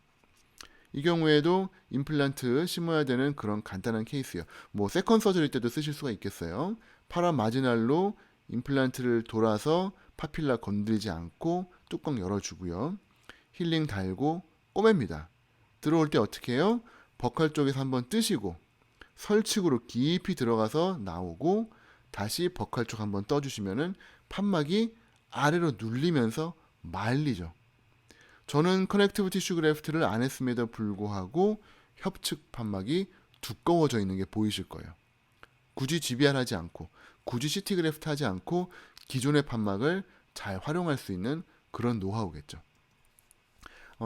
이 경우에도 임플란트 심어야 되는 그런 간단한 케이스예요. 뭐 세컨 서저리 때도 쓰실 수가 있겠어요. 파라 마지날로 임플란트를 돌아서 파필라 건드리지 않고 뚜껑 열어주고요. 힐링 달고 꼬맵니다. 들어올 때 어떻게 해요? 버컬 쪽에서 한번 뜨시고 설칙으로 깊이 들어가서 나오고 다시 버컬 쪽 한번 떠주시면은 판막이 아래로 눌리면서 말리죠. 저는 커넥티브 티슈 그래프트를 안 했음에도 불구하고 협측 판막이 두꺼워져 있는 게 보이실 거예요. 굳이 GBR 하지 않고 굳이 CT 그래프트 하지 않고 기존의 판막을 잘 활용할 수 있는 그런 노하우겠죠.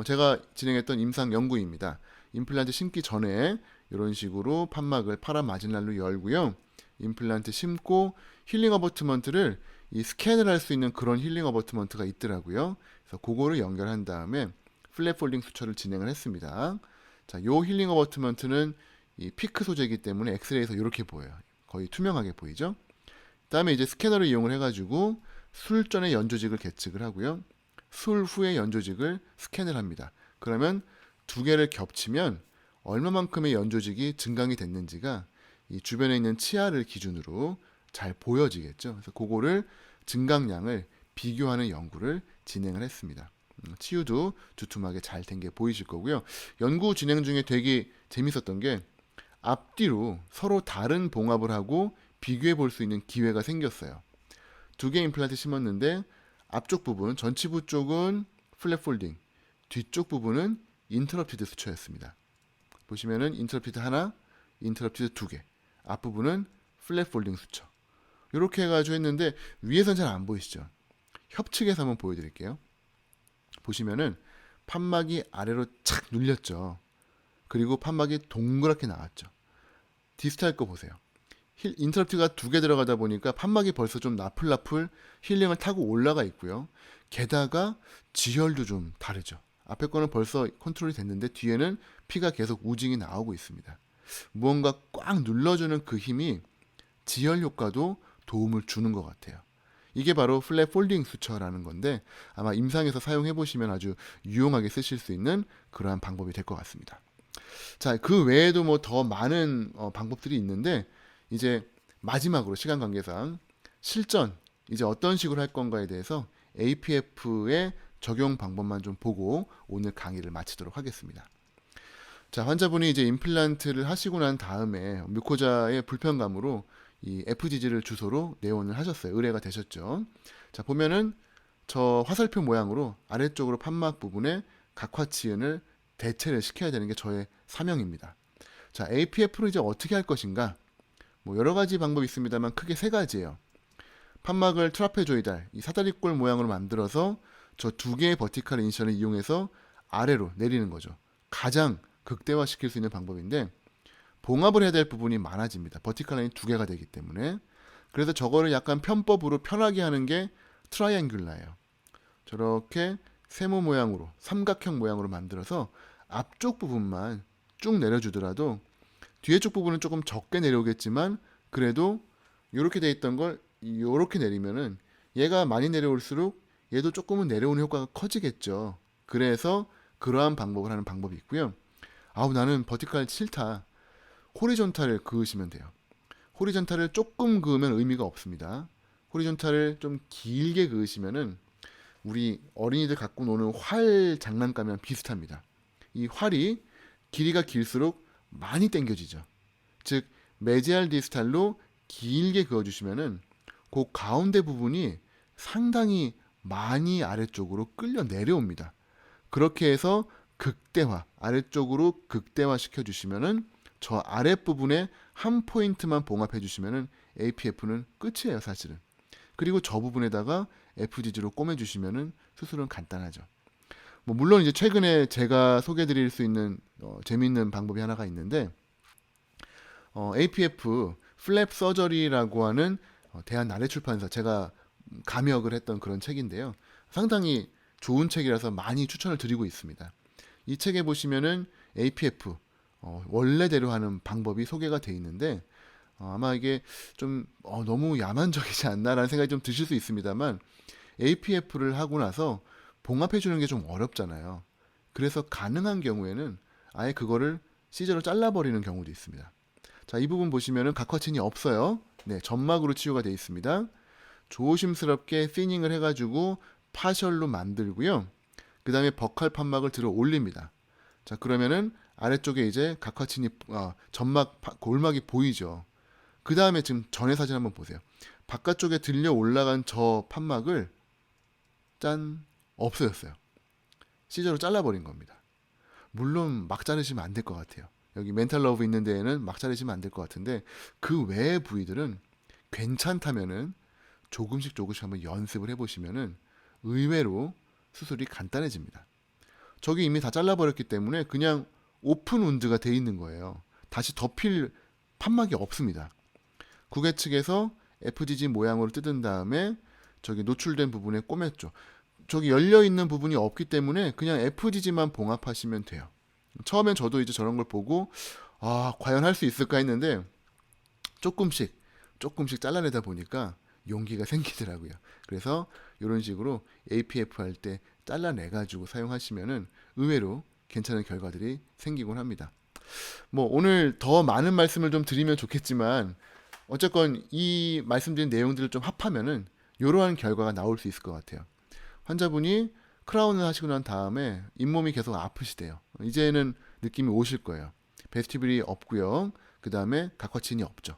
제가 진행했던 임상 연구입니다. 임플란트 심기 전에 이런 식으로 판막을 파라 마지날로 열고요. 임플란트 심고 힐링 어버트먼트를 이 스캔을 할 수 있는 그런 힐링 어버트먼트가 있더라고요. 그래서 그거를 연결한 다음에 플랫 폴딩 수처를 진행을 했습니다. 자, 요 힐링 어버트먼트는 이 피크 소재이기 때문에 엑스레이에서 이렇게 보여요. 거의 투명하게 보이죠? 그다음에 이제 스캐너를 이용을 해가지고 술 전에 연조직을 계측을 하고요. 술 후에 연조직을 스캔을 합니다. 그러면 두 개를 겹치면 얼마만큼의 연조직이 증강이 됐는지가 이 주변에 있는 치아를 기준으로 잘 보여지겠죠. 그래서 그거를 증강량을 비교하는 연구를 진행을 했습니다. 치유도 두툼하게 잘 된 게 보이실 거고요. 연구 진행 중에 되게 재밌었던 게 앞뒤로 서로 다른 봉합을 하고 비교해 볼 수 있는 기회가 생겼어요. 두 개 임플란트 심었는데 앞쪽 부분, 전치부 쪽은 플랫 폴딩, 뒤쪽 부분은 인터럽티드 수처였습니다. 보시면은 인터럽티드 하나, 인터럽티드 두 개, 앞부분은 플랫 폴딩 수처. 이렇게 해가지고 했는데 위에선 잘 안 보이시죠? 협측에서 한번 보여드릴게요. 보시면은 판막이 아래로 착 눌렸죠. 그리고 판막이 동그랗게 나왔죠. 디스탈 거 보세요. 인터럽트가 두 개 들어가다 보니까 판막이 벌써 좀 나풀나풀 힐링을 타고 올라가 있고요. 게다가 지혈도 좀 다르죠. 앞에 거는 벌써 컨트롤이 됐는데 뒤에는 피가 계속 우징이 나오고 있습니다. 무언가 꽉 눌러주는 그 힘이 지혈 효과도 도움을 주는 것 같아요. 이게 바로 플랫 폴딩 수처라는 건데 아마 임상에서 사용해 보시면 아주 유용하게 쓰실 수 있는 그러한 방법이 될 것 같습니다. 자, 그 외에도 뭐 더 많은 방법들이 있는데 이제 마지막으로 시간 관계상 실전 이제 어떤 식으로 할 건가에 대해서 APF의 적용 방법만 좀 보고 오늘 강의를 마치도록 하겠습니다. 자, 환자분이 이제 임플란트를 하시고 난 다음에 뮤코자의 불편감으로 이 FGG를 주소로 내원을 하셨어요. 의뢰가 되셨죠. 자, 보면은 저 화살표 모양으로 아래쪽으로 판막 부분에 각화치은을 대체를 시켜야 되는 게 저의 사명입니다. 자, APF로 이제 어떻게 할 것인가? 뭐 여러 가지 방법이 있습니다만 크게 세 가지예요. 판막을 트라페조이달, 이 사다리꼴 모양으로 만들어서 저 두 개의 버티컬 인션을 이용해서 아래로 내리는 거죠. 가장 극대화시킬 수 있는 방법인데 봉합을 해야 될 부분이 많아집니다. 버티컬 라인이 두 개가 되기 때문에. 그래서 저거를 약간 편법으로 편하게 하는 게 트라이앵귤라예요. 저렇게 세모 모양으로 삼각형 모양으로 만들어서 앞쪽 부분만 쭉 내려주더라도 뒤에 쪽 부분은 조금 적게 내려오겠지만 그래도 이렇게 돼 있던 걸 이렇게 내리면은 얘가 많이 내려올수록 얘도 조금은 내려오는 효과가 커지겠죠. 그래서 그러한 방법을 하는 방법이 있고요. 아우 나는 버티컬 싫다. 호리존탈을 그으시면 돼요. 호리존탈을 조금 그으면 의미가 없습니다. 호리존탈을 좀 길게 그으시면은 우리 어린이들 갖고 노는 활 장난감이랑 비슷합니다. 이 활이 길이가 길수록 많이 당겨지죠. 즉 메지알 디스탈로 길게 그어주시면은 그 가운데 부분이 상당히 많이 아래쪽으로 끌려 내려옵니다. 그렇게 해서 극대화, 아래쪽으로 극대화 시켜주시면은 저 아랫부분에 한 포인트만 봉합해 주시면은 APF는 끝이에요, 사실은. 그리고 저 부분에다가 FGG로 꿰매주시면은 수술은 간단하죠. 뭐 물론 이제 최근에 제가 소개드릴 수 있는 재미있는 방법이 하나가 있는데 APF 플랩 서저리라고 하는 대한나래출판사 제가 감역을 했던 그런 책인데요. 상당히 좋은 책이라서 많이 추천을 드리고 있습니다. 이 책에 보시면은 APF 원래대로 하는 방법이 소개가 돼 있는데 아마 이게 좀 너무 야만적이지 않나라는 생각이 좀 드실 수 있습니다만 APF를 하고 나서 봉합해 주는 게 좀 어렵잖아요. 그래서 가능한 경우에는 아예 그거를 시저로 잘라버리는 경우도 있습니다. 자, 이 부분 보시면은 각화층이 없어요. 네, 점막으로 치유가 되어 있습니다. 조심스럽게 피닝을 해가지고 파셜로 만들고요. 그 다음에 버칼 판막을 들어 올립니다. 자, 그러면은 아래쪽에 이제 각화층이 점막 골막이 보이죠. 그 다음에 지금 전의 사진 한번 보세요. 바깥쪽에 들려 올라간 저 판막을 짠 없어졌어요. 시저로 잘라버린 겁니다. 물론 막 자르시면 안 될 것 같아요. 여기 멘탈 러브 있는 데에는 막 자르시면 안 될 것 같은데 그 외의 부위들은 괜찮다면은 조금씩 한번 연습을 해보시면은 의외로 수술이 간단해집니다. 저기 이미 다 잘라버렸기 때문에 그냥 오픈 운드가 돼 있는 거예요. 다시 덮일 판막이 없습니다. 구개 측에서 FGG 모양으로 뜯은 다음에 저기 노출된 부분에 꼬맸죠. 저기 열려있는 부분이 없기 때문에 그냥 FGG만 봉합하시면 돼요. 처음엔 저도 이제 저런 걸 보고 과연 할 수 있을까 했는데 조금씩 잘라내다 보니까 용기가 생기더라고요. 그래서 이런 식으로 APF 할 때 잘라내가지고 사용하시면은 의외로 괜찮은 결과들이 생기곤 합니다. 뭐 오늘 더 많은 말씀을 좀 드리면 좋겠지만 어쨌건 이 말씀드린 내용들을 좀 합하면은 이러한 결과가 나올 수 있을 것 같아요. 환자분이 크라운을 하시고 난 다음에 잇몸이 계속 아프시대요. 이제는 느낌이 오실 거예요. 베스티뷴이 없고요. 그 다음에 각화친이 없죠.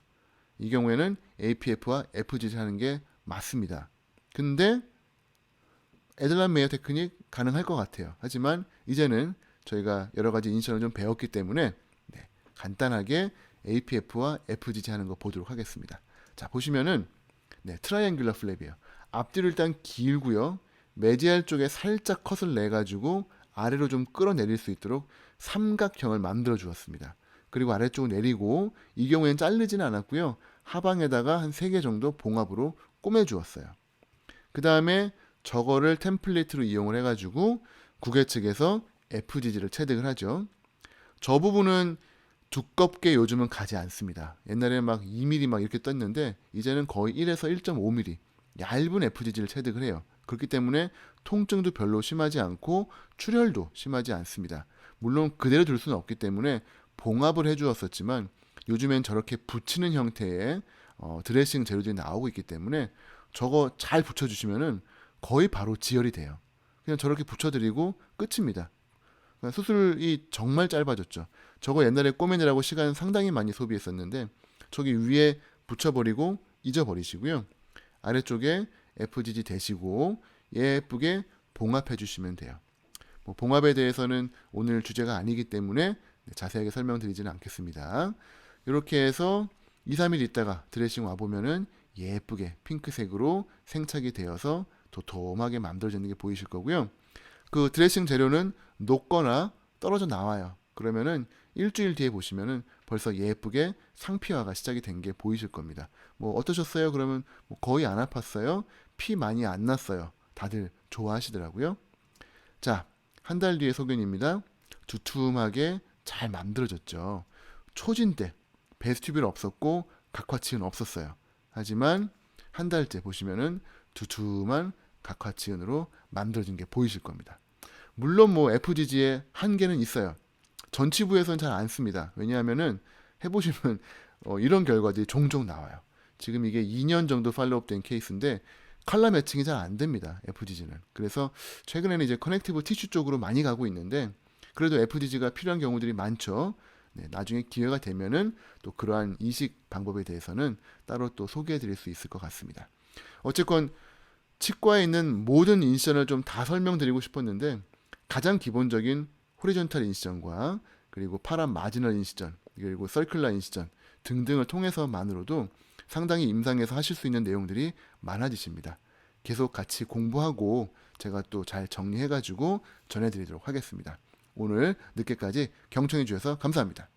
이 경우에는 APF와 FGG 하는 게 맞습니다. 근데 에들란 메이어 테크닉 가능할 것 같아요. 하지만 이제는 저희가 여러 가지 인식을 좀 배웠기 때문에 간단하게 APF와 FGG 하는 거 보도록 하겠습니다. 자, 보시면은 트라이앵귤러 플랩이에요. 앞뒤로 일단 길고요. 메디알 쪽에 살짝 컷을 내가지고 아래로 좀 끌어내릴 수 있도록 삼각형을 만들어 주었습니다. 그리고 아래쪽을 내리고 이 경우에는 자르지는 않았고요. 하방에다가 한 3개 정도 봉합으로 꼬매 주었어요. 그 다음에 저거를 템플릿으로 이용을 해가지고 구개 측에서 FGG를 체득을 하죠. 저 부분은 두껍게 요즘은 가지 않습니다. 옛날에 막 2mm 막 이렇게 떴는데 이제는 거의 1에서 1.5mm 얇은 FGG를 체득을 해요. 그렇기 때문에 통증도 별로 심하지 않고 출혈도 심하지 않습니다. 물론 그대로 둘 수는 없기 때문에 봉합을 해주었었지만 요즘엔 저렇게 붙이는 형태의 드레싱 재료들이 나오고 있기 때문에 저거 잘 붙여주시면은 거의 바로 지혈이 돼요. 그냥 저렇게 붙여드리고 끝입니다. 수술이 정말 짧아졌죠. 저거 옛날에 꼬매느라고 시간 상당히 많이 소비했었는데 저기 위에 붙여버리고 잊어버리시고요. 아래쪽에 FGG 대시고 예쁘게 봉합해 주시면 돼요. 뭐 봉합에 대해서는 오늘 주제가 아니기 때문에 자세하게 설명드리지는 않겠습니다. 이렇게 해서 2, 3일 있다가 드레싱 와보면은 예쁘게 핑크색으로 생착이 되어서 도톰하게 만들어지는 게 보이실 거고요. 그 드레싱 재료는 녹거나 떨어져 나와요. 그러면은 일주일 뒤에 보시면은 벌써 예쁘게 상피화가 시작이 된 게 보이실 겁니다. 뭐 어떠셨어요? 그러면 뭐 거의 안 아팠어요? 피 많이 안 났어요. 다들 좋아하시더라고요. 자, 한 달 뒤의 소견입니다. 두툼하게 잘 만들어졌죠. 초진 때 베스티뷴 없었고 각화치은 없었어요. 하지만 한 달째 보시면은 두툼한 각화치은으로 만들어진 게 보이실 겁니다. 물론 뭐 FGG의 한계는 있어요. 전치부에서는 잘 안 씁니다. 왜냐하면은 해보시면 이런 결과들이 종종 나와요. 지금 이게 2년 정도 팔로우업 된 케이스인데 컬러 매칭이 잘 안 됩니다. FGG는. 그래서 최근에는 이제 커넥티브 티슈 쪽으로 많이 가고 있는데 그래도 FGG가 필요한 경우들이 많죠. 나중에 기회가 되면은 또 그러한 이식 방법에 대해서는 따로 또 소개해 드릴 수 있을 것 같습니다. 어쨌건 치과에 있는 모든 인시전을 좀 다 설명드리고 싶었는데 가장 기본적인 호리존탈 인시전과 그리고 파란 마지널 인시전 그리고 서큘러 인시전 등등을 통해서만으로도 상당히 임상에서 하실 수 있는 내용들이 많아지십니다. 계속 같이 공부하고 제가 또 잘 정리해가지고 전해드리도록 하겠습니다. 오늘 늦게까지 경청해 주셔서 감사합니다.